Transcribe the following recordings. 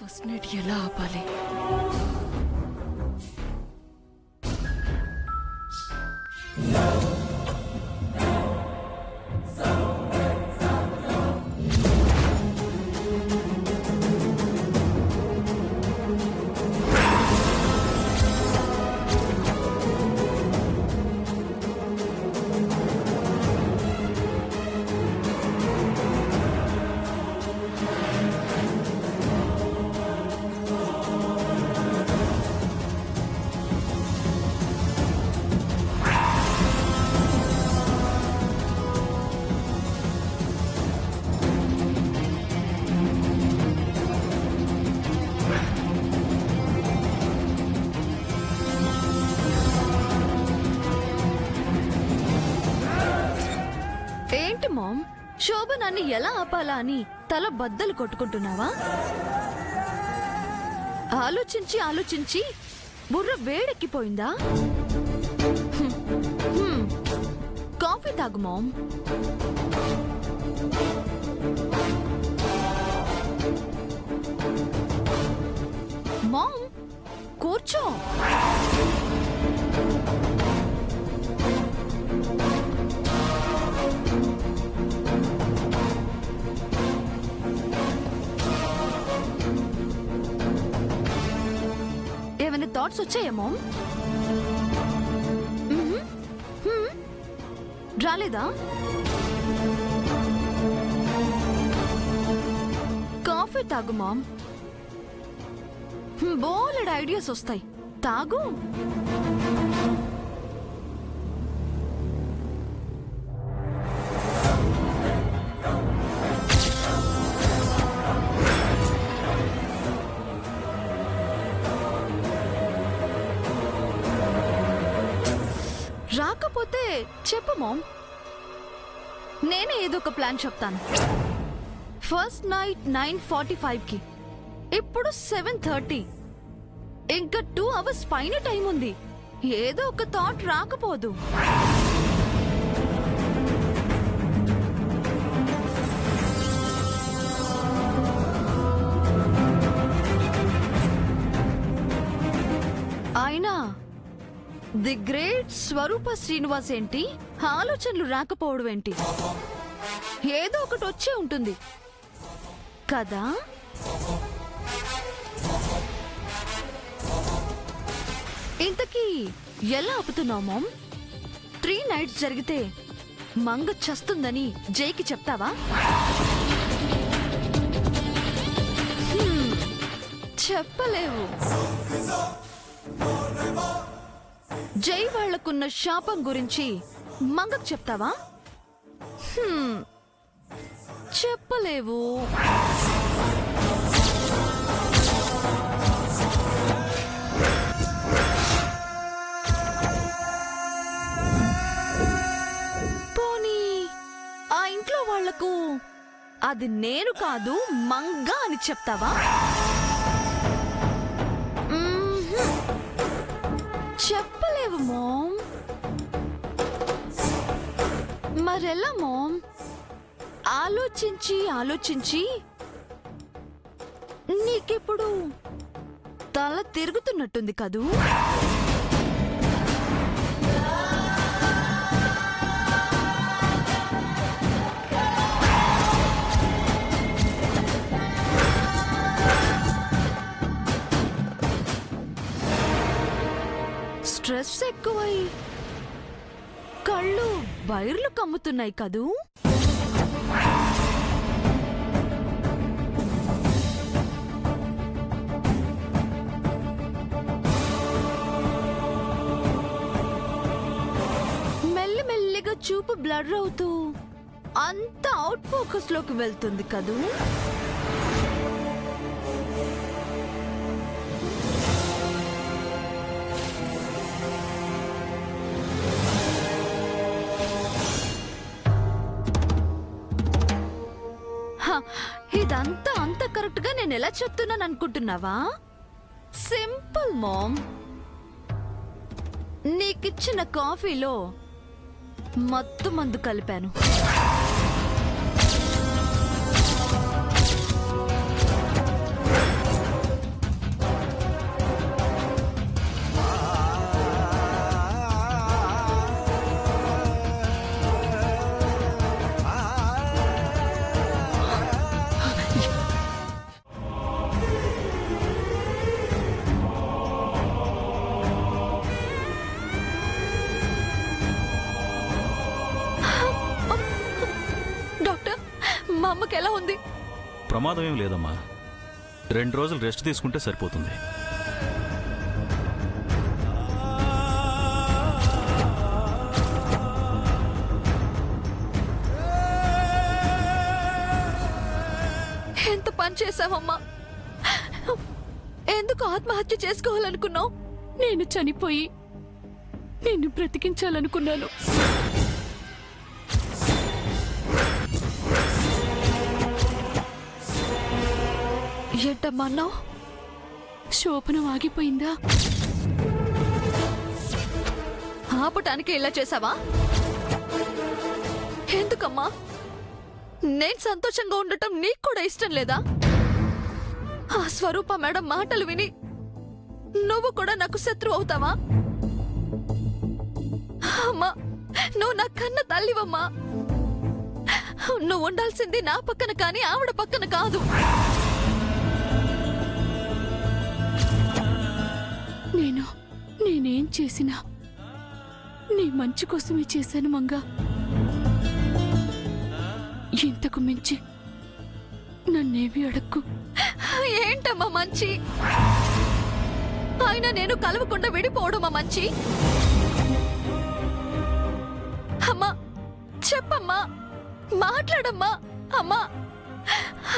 First night ఎలా ఆపాలి? ఏంటి మామ్, శోభనాన్ని ఎలా ఆపాలా అని తల బద్దలు కొట్టుకుంటున్నావా? ఆలోచించి ఆలోచించి బుర్ర వేడెక్కిపోయిందా? కాఫీ తాగు మామ్. మామ్, కూర్చో. ఏమైనా థాట్స్ వచ్చాయేమో? రాలేదా? కాఫీ తాగు మామ్. బోలెడు ఐడియాస్ వస్తాయి, తాగు. రాకపోతే చెప్పు మామ్, నేనే ఏదో ఒక ప్లాన్ చెప్తాను. ఫస్ట్ నైట్ 9:45కి, ఇప్పుడు 7:30. ఇంకా 2 hours పైన టైం ఉంది. ఏదో ఒక థాట్ రాకపోదు. అయినా ది గ్రేట్ స్వరూప శ్రీనివాస్ ఏంటి ఆలోచనలు రాకపోవడం ఏంటి? ఏదో ఒకటి వచ్చే ఉంటుంది కదా. ఇంతకీ ఎలా ఆపుతున్నావు మామ్? 3 nights జరిగితే మంగ చస్తుందని జైకి చెప్తావా? చెప్పలేవు. జై వాళ్లకున్న శాపం గురించి మంగకు చెప్తావా? చెప్పలేవు. పోనీ ఆ ఇంట్లో వాళ్లకు అది నేను కాదు మంగ అని చెప్తావా? చెప్పలేవు మామ్. మరెలా మామ్? ఆలోచించి ఆలోచించి నీకిప్పుడు తల తిరుగుతున్నట్టుంది కదూ. స్ట్రెస్ ఎక్కువై కళ్ళు వైర్లు కమ్ముతున్నాయి కదూ. మెల్లిమెల్లిగా చూపు బ్లర్ అవుతూ అంత అవుట్ ఫోకస్ లోకి వెళ్తుంది కదూ. ఇదంతా అంత కరెక్ట్ గా నేను ఎలా చెప్తున్నాను అనుకుంటున్నావా? Simple ma'am. నీకిచ్చిన కాఫీలో మత్తు మందు కలిపాను. అమ్మకి ఎలా ఉంది? ప్రమాదం ఏం లేదమ్మా. 2 రోజులు రెస్ట్ తీసుకుంటే సరిపోతుంది. ఎంత పని చేసావమ్మా? ఎందుకు ఆత్మహత్య చేసుకోవాలనుకున్నావు? నేను చనిపోయి నిన్ను బ్రతికించాలనుకున్నాను. ఏంటమ్మా అన్నావు? శోభనం ఆగిపోయిందా? ఆపటానికి ఇలా చేసావా? ఎందుకమ్మా? నేను సంతోషంగా ఉండటం నీకు కూడా ఇష్టం లేదా? ఆ స్వరూప మేడం మాటలు విని నువ్వు కూడా నాకు శత్రువు అవుతావా? అమ్మా, నువ్వు నా కన్న తల్లివమ్మా. నువ్వు ఉండాల్సింది నా పక్కన కానీ ఆవిడ పక్కన కాదు. నేనేం చేసినా నీ మంచి కోసమే చేశాను మంగా. ఇంతకు మించి నన్నేవి అడక్కు. ఏంటమ్మా మంచి? ఆయన నేను కలవకుండా విడిపోవడమా మంచి? అమ్మా చెప్పమ్మా, మాట్లాడమ్మా. అమ్మా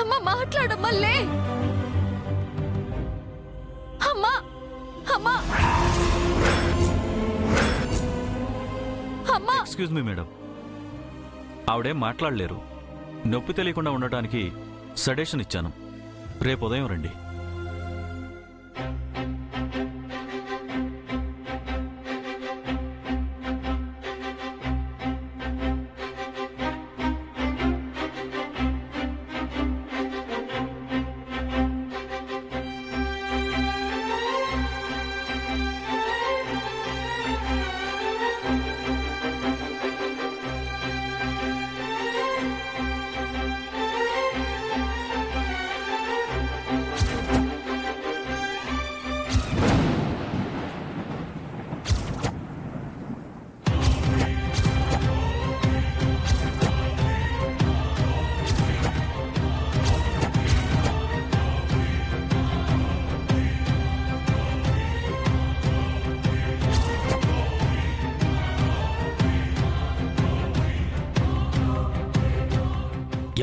అమ్మా మాట్లాడమ్మా, లే అమ్మా. అమ్మా అమ్మా. ఎక్స్క్యూజ్ మీ మేడం, ఆవిడేం మాట్లాడలేరు. నొప్పి తెలియకుండా ఉండటానికి సడేషన్ ఇచ్చాను. రేపు ఉదయం రండి.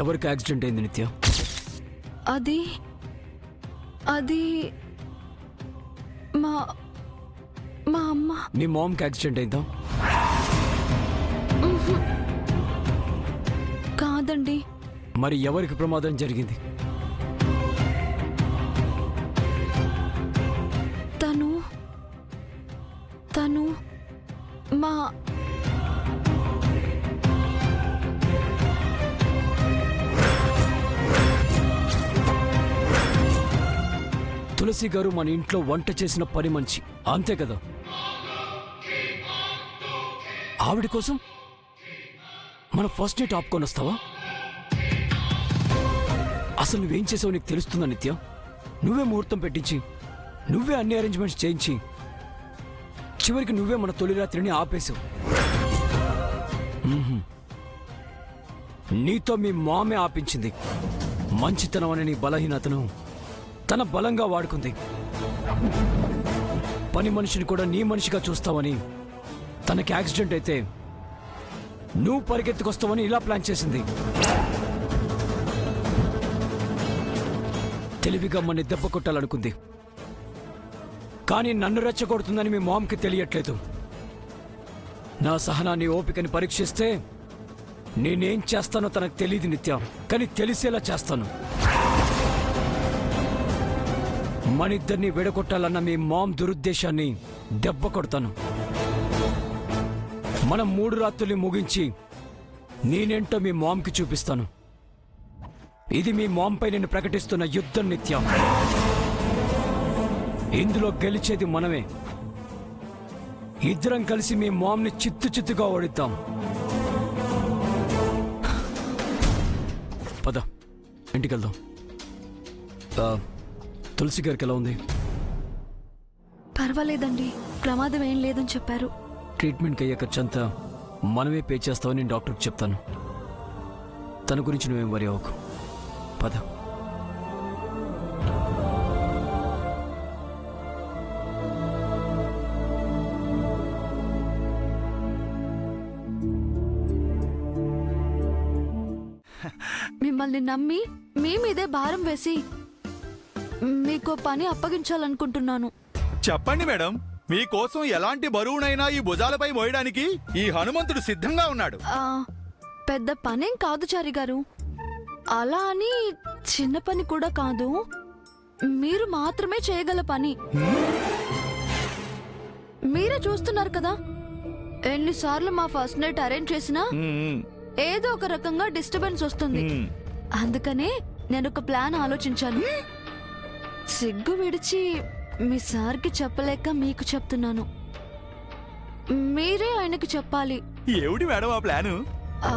ఎవరికి యాక్సిడెంట్ అయింది నిత్య? అది అది మా మా అమ్మ. మీ మామ్కి యాక్సిడెంట్ అయిందా? కాదండి. మరి ఎవరికి ప్రమాదం జరిగింది? తను తను మా తులసి గారు మన ఇంట్లో వంట చేసిన పని మనిషి, అంతే కదా? ఆవిడ కోసం మన ఫస్ట్ నైట్ ఆపుకొని వస్తావా? అసలు నువ్వేం చేసావు నీకు తెలుస్తుందా నిత్య? నువ్వే ముహూర్తం పెట్టించి, నువ్వే అన్ని అరేంజ్మెంట్స్ చేయించి, చివరికి నువ్వే మన తొలి రాత్రిని ఆపేశావు. నీతో మీ మామే ఆపించింది. మంచితనం అనే నీ బలహీనతను తన బలంగా వాడుకుంది. పని మనిషిని కూడా నీ మనిషిగా చూస్తావని, తనకి యాక్సిడెంట్ అయితే నువ్వు పరిగెత్తుకొస్తావని ఇలా ప్లాన్ చేసింది. తెలివిగా మన దెబ్బ కొట్టాలనుకుంది. కానీ నన్ను రెచ్చగొడుతుందని మీ మామ్కి తెలియట్లేదు. నా సహనాన్ని, ఓపికని పరీక్షిస్తే నేనేం చేస్తానో తనకు తెలియదు నిత్య, కానీ తెలిసేలా చేస్తాను. మనిద్దరిని విడగొట్టాలన్న మీ మామ్ దురుద్దేశాన్ని దెబ్బ కొడతాను. మనం 3 రాత్రుల్ని ముగించి నేనేంటో మీ మామ్కి చూపిస్తాను. ఇది మీ మామ్పై నేను ప్రకటిస్తున్న యుద్ధం నిత్య. ఇందులో గెలిచేది మనమే. ఇద్దరం కలిసి మీ మామ్ని చిత్తుగా ఓడిద్దాం. పద, ఇంటికెళ్దాం. తులసి గారికి ఎలా ఉంది? పర్వాలేదండి, ప్రమాదం ఏం లేదని చెప్పారు. ట్రీట్మెంట్కి అయ్యే ఖర్చంతా మనమే పే చేస్తామని నేను డాక్టర్కి చెప్తాను. తన గురించి నువ్వేం వరి అవ్వకు. పద. మిమ్మల్ని నమ్మి మీ మీదే భారం వేసి మీకో పని అప్పగించాలనుకుంటున్నాను. చెప్పండి మేడం, మీకోసం ఎలాంటి బరువునైనా ఈ భుజాలపై మోయడానికి ఈ హనుమంతుడు సిద్ధంగా ఉన్నాడు. ఆ, పెద్ద పనేం కాదు చారి గారు, అలా అని చిన్న పని కూడా కాదు, మీరు మాత్రమే చేయగల పని. మీరే చూస్తున్నారు కదా, ఎన్నిసార్లు మా ఫస్ట్ నైట్ అరేంజ్ చేసినా ఏదో ఒక రకంగా డిస్టర్బెన్స్ వస్తుంది. అందుకనే నేను ఒక ప్లాన్ ఆలోచించాను. సిగ్గు విడిచి మీ సార్కి చెప్పలేక మీకు చెప్తున్నాను. మీరే ఆయనకి చెప్పాలి. ఏమిటి మేడం ఆ ప్లాను? ఆ,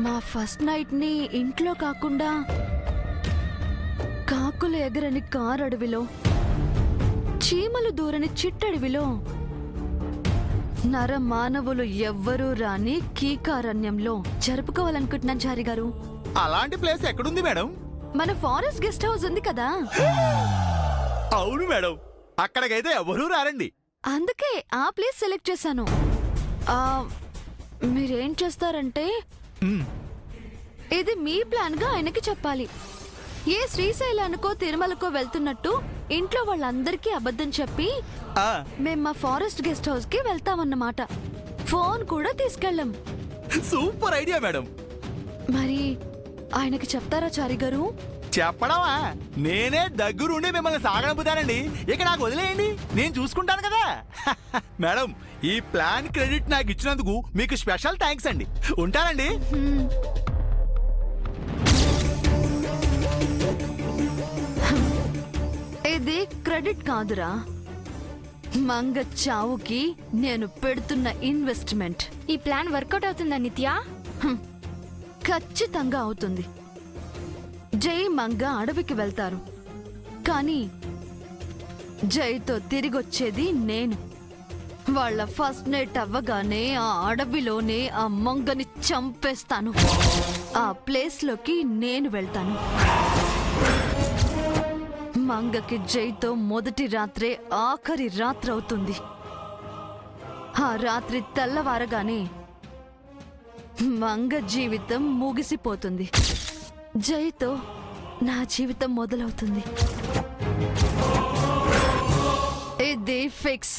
మా ఫస్ట్ నైట్ ని ఇంట్లో కాకుండా కాకులు ఎగరని కారడవిలో, చీమలు దూరని చిట్టడవిలో, నర మానవులు ఎవ్వరూ రాని కీకారణ్యంలో జరుపుకోవాలనుకుంటున్నాను చారి గారు. అలాంటి ప్లేస్ ఎక్కడుంది మేడం? మన ఫారెస్ట్ గెస్ట్ హౌస్ ఉంది కదా, అవును మేడం, అక్కడికైతే ఎవరూ రారండి. అందుకే ఆ ప్లేస్ సెలెక్ట్ చేశాను. ఆ, మీరేం చేస్తారంటే ఇది మీ ప్లాన్ గా ఆయనకి చెప్పాలి. ఏ శ్రీశైలానికో తిరుమలకో వెళ్తున్నట్టు ఇంట్లో వాళ్ళందరికీ అబద్ధం చెప్పి మేం మా ఫారెస్ట్ గెస్ట్ హౌస్ కి వెళ్తామన్నమాట. ఫోన్ కూడా తీసుకెళ్ళం. Super idea madam. మరి ఆయనకి చెప్తారా చారి గారు? చెప్పడమా, నేనే దగ్గరుండి మిమ్మల్ని సాగనంపుతానండి. ఇక నాకు వదిలేయండి, నేను చూసుకుంటాను కదా. మేడం, ఈ ప్లాన్ క్రెడిట్ నాకు ఇచ్చినందుకు మీకు స్పెషల్ థ్యాంక్స్ అండి. ఉంటానండి. ఇది క్రెడిట్ కాదురా, మంగ చావుకి నేను పెడుతున్న ఇన్వెస్ట్మెంట్. ఈ ప్లాన్ వర్కౌట్ అవుతుందా నిత్య? ఖచ్చితంగా అవుతుంది. జై మంగ అడవికి వెళ్తారు, కానీ జైతో తిరిగొచ్చేది నేను. వాళ్ళ ఫస్ట్ నైట్ అవ్వగానే ఆ అడవిలోనే ఆ మంగని చంపేస్తాను. ఆ ప్లేస్లోకి నేను వెళ్తాను. మంగకి జైతో మొదటి రాత్రే ఆఖరి రాత్రి అవుతుంది. ఆ రాత్రి తెల్లవారగానే మంగ జీవితం ముగిసిపోతుంది. జైతో నా జీవితం మొదలవుతుంది. ఇది ఫిక్స్.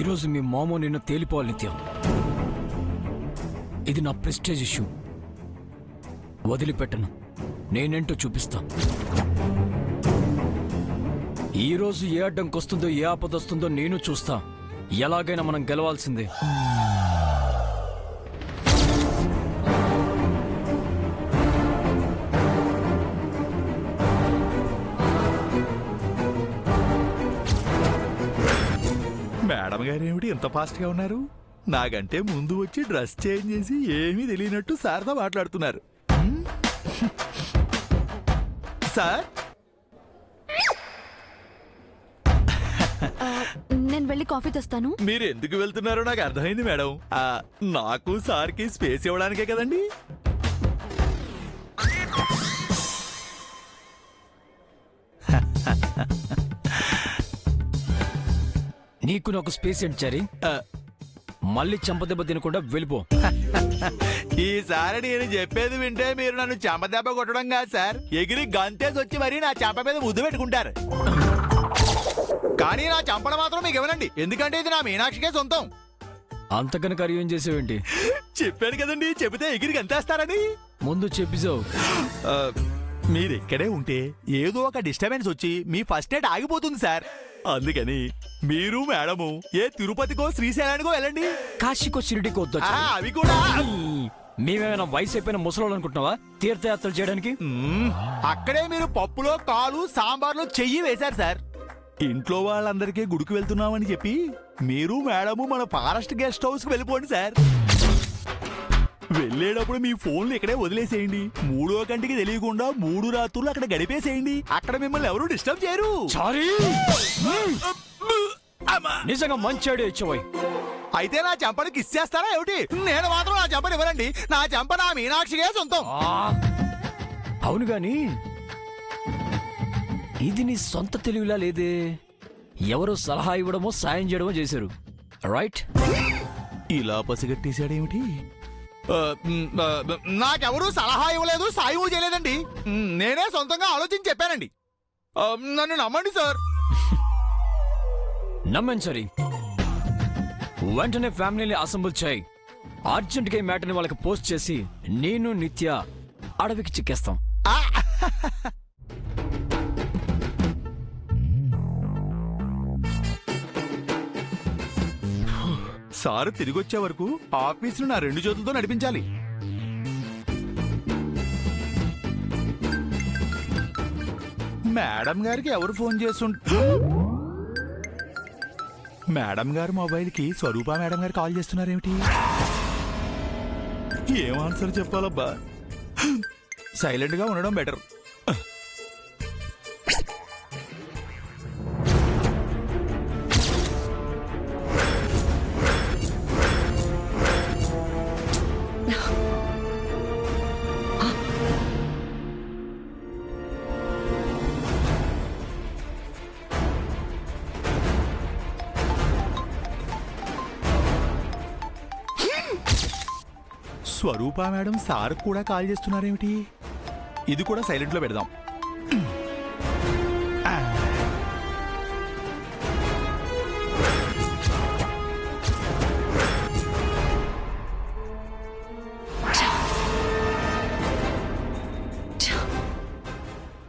ఈరోజు మీ మామో నిన్ను తేలిపోవాలి నిత్యం. ఇది నా ప్రెస్టేజ్ ఇష్యూ. వదిలిపెట్టను, నేనేంటో చూపిస్తా. ఈరోజు ఏ అడ్డంకొస్తుందో ఏ ఆపదొస్తుందో నేను చూస్తా. ఎలాగైనా మనం గెలవాల్సిందే. మేడం గారు ఏమిటి ఎంత ఫాస్ట్ గా ఉన్నారు? నాకంటే ముందు వచ్చి డ్రెస్ చేంజ్ చేసి ఏమీ తెలియనట్టు సార్తో మాట్లాడుతున్నారు. సార్, నేను వెళ్ళి కాఫీ తెస్తాను. మీరు ఎందుకు వెళ్తున్నారో నాకు అర్థమైంది మేడం. నాకు సార్కి స్పేస్ ఇవ్వడానికే కదండి. నీకు నాకు స్పేస్ ఏంటి చారి? మళ్ళీ చెంపదెబ్బ తినకుండా వెళ్ళిపో. ఈసారి నేను చెప్పేది వింటే మీరు నన్ను చెంపదెబ్బ కొట్టడం కాదు సార్, ఎగిరి గంతేసి వచ్చి మరీ నా చెంప మీద ముద్దు పెట్టుకుంటారు. కానీ నా చంపడం మాత్రం మీకు ఇవ్వనండి, ఎందుకంటే ఇది నా మీనాక్షికే సొంతం. అంతకని కరియం చేసేవేంటి? చెప్పాను కదండి, చెబితే ఎగిరి గంతేస్తారని. ముందు చెప్పిసావు. మీరు ఇక్కడే ఉంటే ఏదో ఒక డిస్టర్బెన్స్ వచ్చి మీ ఫస్ట్ నైట్ ఆగిపోతుంది సార్. అందుకని మీరు మేడము ఏ తిరుపతికో శ్రీశైలానికో వెళ్ళండి. కాశీకో షిరిడికో వద్దు. అవి కూడా మేమేమైనా వయసు అయిపోయిన ముసలోళ్ళు అనుకుంటున్నావా తీర్థయాత్రలు చేయడానికి? అక్కడే మీరు పప్పులో కాలు సాంబార్లో చెయ్యి వేశారు సార్. ఇంట్లో వాళ్ళందరికీ గుడికి వెళ్తున్నామని చెప్పి మీరు మేడము మన ఫారెస్ట్ గెస్ట్ హౌస్ కి వెళ్ళిపోండి సార్. వెళ్ళేటప్పుడు మీ ఫోన్లు ఇక్కడే వదిలేసేయండి. 3వ గంటకి తెలియకుండా 3 రాత్రులు అక్కడ గడిపేసేయండి. అక్కడ మిమ్మల్ని ఎవరు డిస్టర్బ్ చేయరు. నిజంగా మంచి ఐడియా ఇచ్చావోయ్. అయితే నా చెంపని కిస్ చేస్తారా ఏమిటి? నేను మాత్రం నా చెంపని ఇవ్వనండి. నా చెంప నా మీనాక్షిగా సొంతం. అవును గాని ఇది నీ సొంత తెలివిలా లేదే. ఎవరో సలహా ఇవ్వడమో సాయం చేయడమో చేశారు, రైట్? ఇలా పసిగట్టేశాడేమిటి? నాకెవరూ సలహా ఇవ్వలేదు, సాయం చేయలేదండి. నేనే సొంతంగా ఆలోచించి చెప్పానండి. నన్ను నమ్మండి సార్. నమ్మంచరి. వెంటనే ఫ్యామిలీని అసెంబుల్ చేయి. అర్జెంట్గా ఈ మ్యాటర్ని వాళ్ళకి పోస్ట్ చేసి నేను నిత్య అడవికి చిక్కేస్తాం. ఆ! సారు తిరిగొచ్చే వరకు ఆఫీసును నా 2 చేతులతో నడిపించాలి. మేడం గారికి ఎవరు ఫోన్ మేడం గారు మొబైల్కి స్వరూప మేడం గారు కాల్ చేస్తున్నారేమిటి? ఏం ఆన్సర్ చెప్పాలబ్బా? సైలెంట్ గా ఉండడం బెటర్. స్వరూప మేడం సార్ కూడా కాల్ చేస్తున్నారేమిటి? ఇది కూడా సైలెంట్ లో పెడదాం.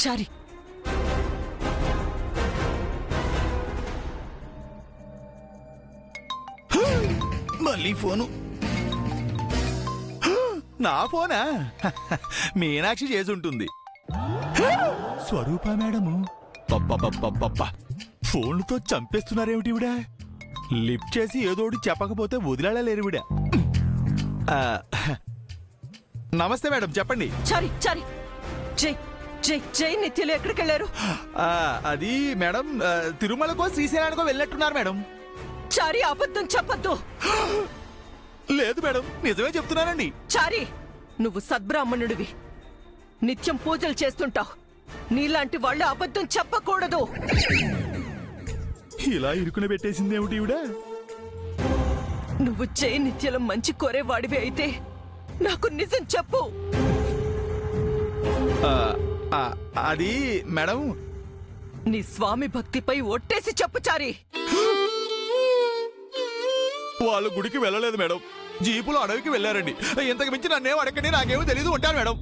చారి, మళ్ళీ ఫోను. నా ఫోనా? మీనాక్షి చేసి ఉంటుంది. స్వరూప మేడము ఫోన్లతో చంపేస్తున్నారేమిటి విడా? లిఫ్ట్ చేసి ఏదోటి చెప్పకపోతే వదిలేలేరువిడా. నమస్తే మేడం, చెప్పండి. చారి, చారి. జై జై జై నిత్యలు ఎక్కడికి వెళ్ళారు? అది మేడం, తిరుమలకో శ్రీశైలానికో వెళ్ళినట్టున్నారు మేడం. చారి, అబద్ధం చెప్పద్దు. లేదు మేడం, నిజమే చెప్తున్నానండి. చారి, నువ్వు సద్బ్రాహ్మణుడివి, నిత్యం పూజలు చేస్తుంటావు. నీలాంటి వాళ్ళు అబద్ధం చెప్పకూడదు. ఇలా ఇరుకున పెట్టేసిందేమిటి ఈవిడ? నువ్వు జై నిత్యలం మంచి కోరేవాడివి అయితే నాకు నిజం చెప్పు. అది మేడం, నీ స్వామి భక్తిపై ఒట్టేసి చెప్పు చారి. వాళ్ళు గుడికి వెళ్ళలేదు మేడం, జీపులో అడవికి వెళ్ళారండి. ఇంతకు మించి నన్నేం అడగండి, నాకేమో తెలీదు ఉంటాను మేడం.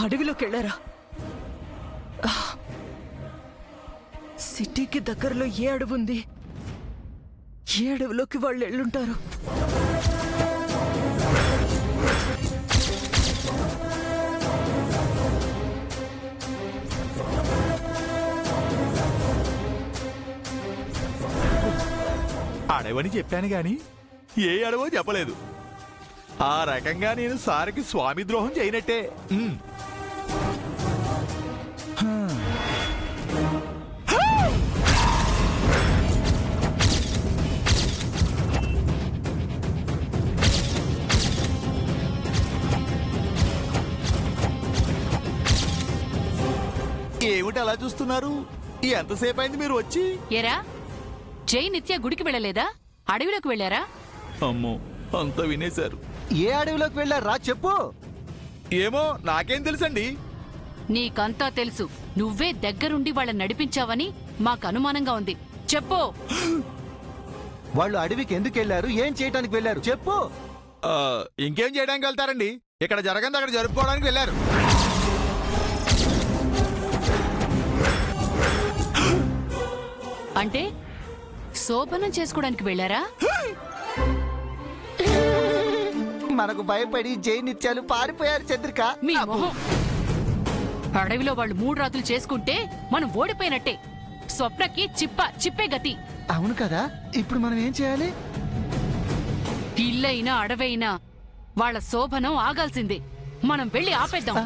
అడవిలోకి వెళ్ళారా? సిటీకి దగ్గరలో ఏ అడవి ఉంది? ఏ అడవిలోకి వాళ్ళు వెళ్ళుంటారు? అడవని చెప్పాను గాని ఏ అడవో చెప్పలేదు. ఆ రకంగా నేను సార్కి స్వామి ద్రోహం చేయనట్టే. ఏమిటి అలా చూస్తున్నారు? ఎంతసేపు అయింది మీరు వచ్చి? ఏరా, జై నిత్య గుడికి వెళ్ళలేదా? అడవిలోకి వెళ్ళారా? అమ్మో, అంతా వినేశారు. ఏ అడవిలోకి వెళ్ళారా చెప్పు. ఏమో నాకేం తెలుసండి. నీకంతా తెలుసు. నువ్వే దగ్గరుండి వాళ్ళని నడిపించావని మాకు అనుమానంగా ఉంది. చెప్పు. వాళ్ళు అడవికి ఎందుకు వెళ్ళారు, ఏం చేయడానికి వెళ్ళారు చెప్పు. ఇంకేం చేయడానికి వెళ్తారండి? ఇక్కడ జరగంది అక్కడ జరుపుకోవడానికి వెళ్ళారు. అంటే శోభనం చేసుకోవడానికి వెళ్ళారా? మనకు భయపడి జై నిత్యాలు పారిపోయారు చంద్రిక. మీ మొహం. అడవిలో వాళ్ళు 3 రాత్రులు చేసుకుంటే మనం ఓడిపోయినట్టే. స్వప్నకి చిప్పే గతి. అవును కదా, ఇప్పుడు మనం ఏం చేయాలి? ఇల్లైనా అడవైనా వాళ్ళ శోభనం ఆగాల్సిందే. మనం వెళ్ళి ఆపేద్దాం.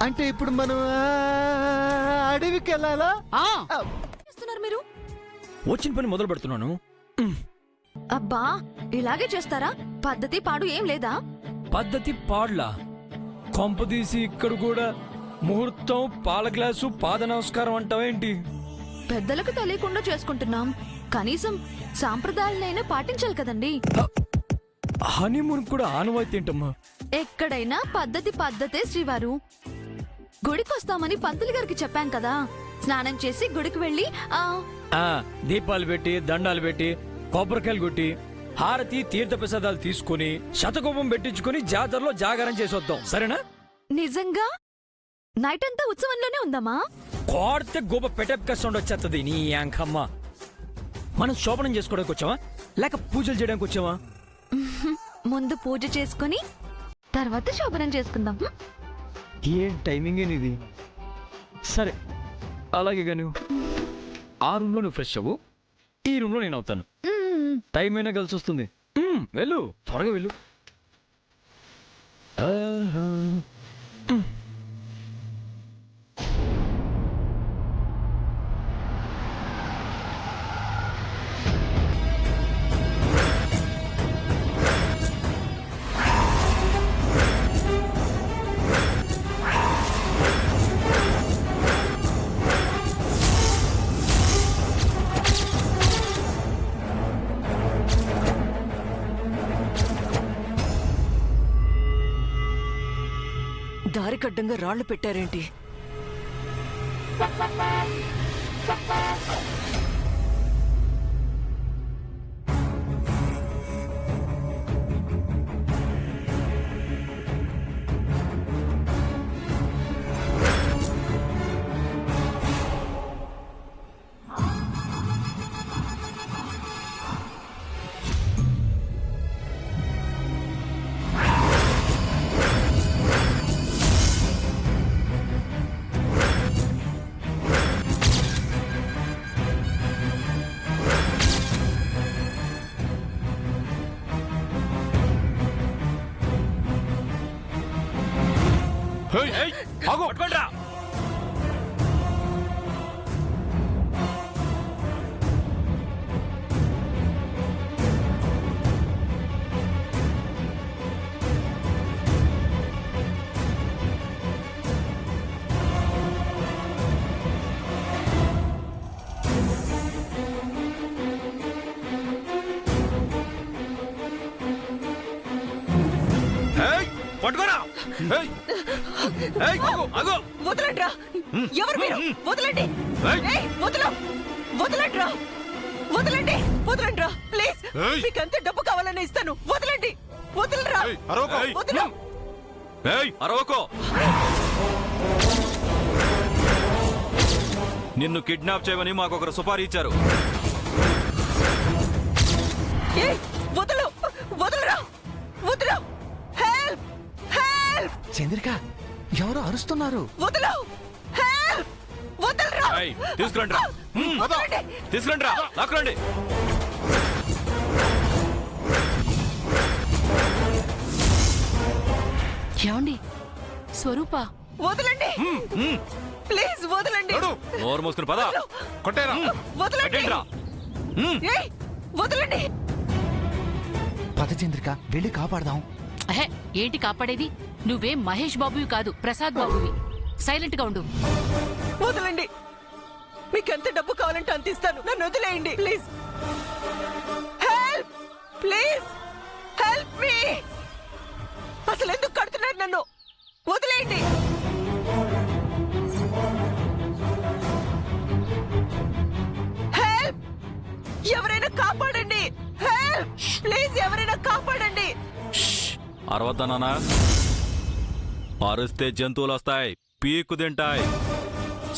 అంటే ఇప్పుడు మనం అడవికి వెళ్ళాలా? ఆ చేస్తున్నారు మీరు? వచ్చిన పని మొదలు పెడుతున్నాను. అబ్బా, ఇలాగే చేస్తారా? పద్ధతి పాడు ఏం లేదా? పద్ధతి పాడ్లా కొంపదీసి ఇక్కడ కూడా ముహూర్తం, పాల గ్లాసు, పాద నమస్కారం అంటావేంటి? పెద్దలకు తెలియకుండా చేసుకుంటున్నాం. కనీసం సాంప్రదాయాలైనా పాటించాలి కదండి. హనీమూన్ కూడా ఆనవాయితీ ఏంటమ్మా? ఎక్కడైనా పద్ధతి పద్ధతే శ్రీవారు. గుడికొస్తామని పంతులు గారికి చెప్పాం కదా. స్నానం చేసి గుడికి వెళ్ళి దీపాలు పెట్టి, దండాలు పెట్టి, కొబ్బరికాయలు కొట్టి, హారతి, తీర్థప్రసాదాలు తీసుకుని, శతకోపం పెట్టించుకుని జాతరలో జాగారం చేసి వద్దాం, సరేనా? నిజంగా నైట్ అంతా ఉత్సవంలోనే ఉందామా? కోడితే గోప పెట్టెక్క సౌండ్ వచ్చేస్తుంది నీ యాంకమ్మ. మనం శోభనం చేసుకోవడానికి వచ్చావా లేక పూజలు చేయడానికి వచ్చావా? ముందు పూజ చేసుకుని తర్వాత శోభనం చేసుకుందాం. ఏం టైమింగ్ ఇది? సరే అలాగే గాని ఆ రూమ్లో నువ్వు ఫ్రెష్ అవ్వు, ఈ రూమ్లో నేను అవుతాను. టైం అయినా కలిసి వస్తుంది. వెళ్ళు, త్వరగా వెళ్ళు. దారికడ్డంగా రాళ్లు పెట్టారేంటి? పట్టుకోరా! వదలండ్రా! ఎవరు మీరు? వదలండి! ఏయ్, వదలండ్రా! వదలండి! వదలండ్రా! ప్లీజ్, మీకు అంత డబ్బు కావాలని ఇస్తాను. వదలండి! వదలరా! వదలు! అరవకో! నిన్ను కిడ్నాప్ చేయమని మాకొకరు సుపారీ ఇచ్చారు. ఏయ్, వదలు! వదలరా! వదలు! హెల్ప్! హెల్ప్! చంద్రిక, ఎవరో అరుస్తున్నారు. వదలు! హెల్ప్! వదలరా! తీసుకురండి రా! తీసుకురండి రా! లాక్కురండి! ఏమండి? స్వరూప, వదలండి! ప్లీజ్ వదలండి! నోరు మూసుకుని పద! కొట్టేరా! వదలండి! రా! ఏయ్, వదలండి! పద చంద్రిక, వెళ్ళి కాపాడదాం. అహే, ఏంటి కాపాడేది? నువ్వేం మహేష్ బాబువి కాదు, ప్రసాద్ బాబువి. సైలెంట్ గా ఉండు. వదలండి! మీకు ఎంత డబ్బు కావాలంటే అంత ఇస్తాను. నన్ను వదిలేయండి please. Help! Please help me! అసలు ఎందుకు కడుతున్నారు నన్ను? వదిలేయండి! హెల్ప్! ఎవరైనా కాపాడండి! హెల్ప్! ప్లీజ్ ఎవరైనా కాపాడండి! అరవద్దా నాన్న? అరుస్తే జంతువులు వస్తాయి, పీక్కు తింటాయి.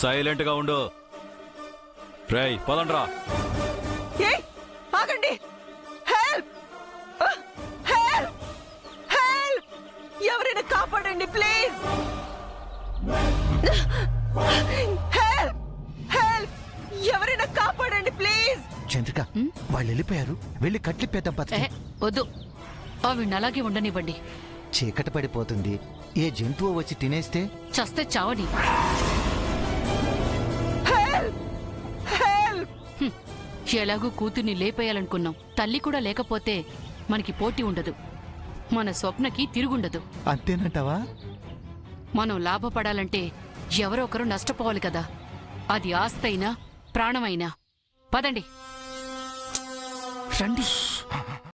సైలెంట్ గా ఉండు. రేయ్, పదండ్రా! ఏయ్, ఆగండి! హెల్ప్! హెల్ప్! హెల్ప్! ఎవరైనా కాపాడండి ప్లీజ్! హెల్ప్! హెల్ప్! ఎవరైనా కాపాడండి ప్లీజ్! చంద్రిక, వాళ్ళు వెళ్ళిపోయారు. వెళ్ళి కట్లిప్పేద్దాం పద. ఎహె, వద్దు. ఆవిడ్ని అలాగే ఉండనివ్వండి. చీకటి పడిపోతుంది. ఏ జంతువు వచ్చి తినేస్తే? చస్తే చావని. హ్మ్. ఎలాగూ కూతుర్ని లేపేయాలనుకున్నాం. తల్లి కూడా లేకపోతే మనకి పోటీ ఉండదు, మన స్వప్నకి తిరుగుండదు. అంతేనంటావా? మనం లాభపడాలంటే ఎవరో ఒకరు నష్టపోవాలి కదా. అది ఆస్తైనా ప్రాణమైనా. పదండి రండి.